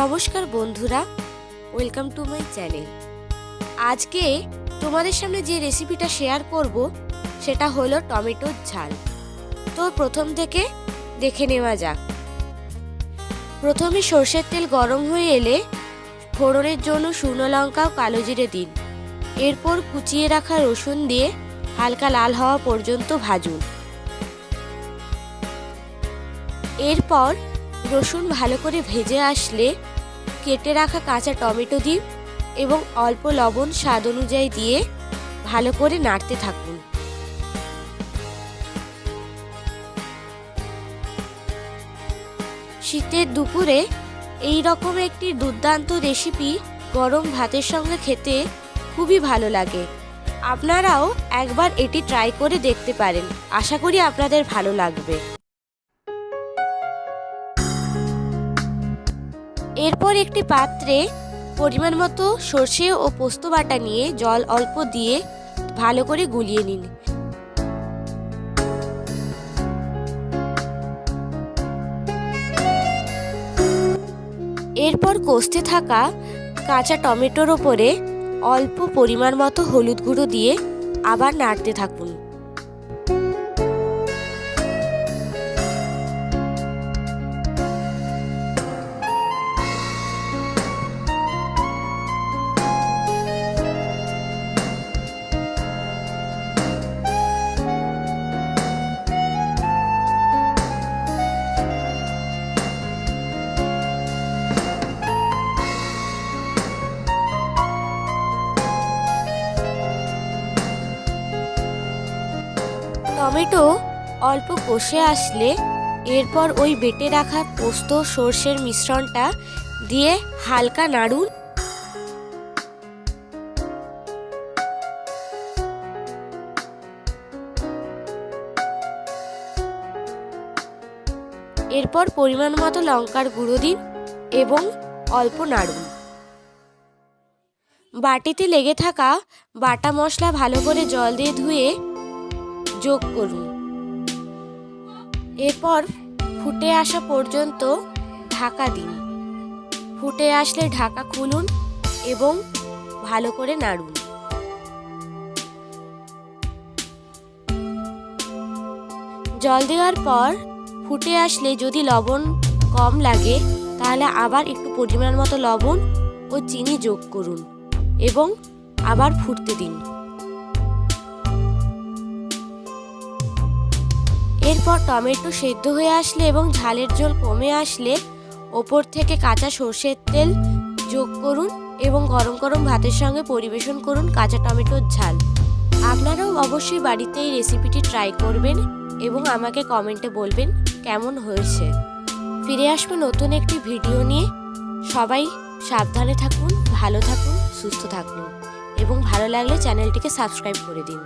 নমস্কার বন্ধুরা, welcome to my channel. আজকে তোমাদের সামনে যে রেসিপিটা শেয়ার করব সেটা হলো টমেটোর ঝাল। তো প্রথম থেকে দেখে নেওয়া যাক। প্রথমে সর্ষের তেল গরম হয়ে এলে ফোড়নের জন্য শুকনো লঙ্কা ও কালো জিরে দিন। এরপর কুচিয়ে রাখা রসুন দিয়ে হালকা লাল হওয়া পর্যন্ত ভাজুন। এরপর রসুন ভালো করে ভেজে আসলে কেটে রাখা কাঁচা টমেটো দিন এবং অল্প লবণ স্বাদ অনুযায়ী দিয়ে ভালো করে নাড়তে থাকুন। শীতের দুপুরে এই রকম একটি দুর্দান্ত রেসিপি গরম ভাতের সঙ্গে খেতে খুবই ভালো লাগে। আপনারাও একবার এটি ট্রাই করে দেখতে পারেন, আশা করি আপনাদের ভালো লাগবে। এরপর একটি পাত্রে পরিমাণ মতো সর্ষে ও পোস্ত বাটা নিয়ে জল অল্প দিয়ে ভালো করে গুলিয়ে নিন। এরপর কষতে থাকা কাঁচা টমেটোর ওপরে অল্প পরিমাণ মতো হলুদ গুঁড়ো দিয়ে আবার নাড়তে থাকুন। টমেটো অল্প কষে আসলে এরপর ওই বেটে রাখা পোস্ত সর্ষের মিশ্রণটা দিয়ে হালকা নাড়ুন। এরপর পরিমাণ মতো লঙ্কার গুঁড়ো দিন এবং অল্প নাড়ুন। বাটিতে লেগে থাকা বাটা মশলা ভালো করে জল দিয়ে ধুয়ে যোগ করুন। এরপর ফুটে আসা পর্যন্ত ঢাকা দিন। ফুটে আসলে ঢাকা খুলুন এবং ভালো করে নাড়ুন। জল দেওয়ার পর ফুটে আসলে যদি লবণ কম লাগে তাহলে আবার একটু পরিমাণ মতো লবণ ও চিনি যোগ করুন এবং আবার ফুটতে দিন। এরপর টমেটো সেদ্ধ হয়ে আসলে এবং ঝালের ঝোল কমে আসলে ওপর থেকে কাঁচা সর্ষের তেল যোগ করুন এবং গরম গরম ভাতের সঙ্গে পরিবেশন করুন কাঁচা টমেটোর ঝাল। আপনারাও অবশ্যই বাড়িতে এই রেসিপিটি ট্রাই করবেন এবং আমাকে কমেন্টে বলবেন কেমন হয়েছে। ফিরে আসবো নতুন একটি ভিডিও নিয়ে। সবাই সাবধানে থাকুন, ভালো থাকুন, সুস্থ থাকুন এবং ভালো লাগলে চ্যানেলটিকে সাবস্ক্রাইব করে দিন।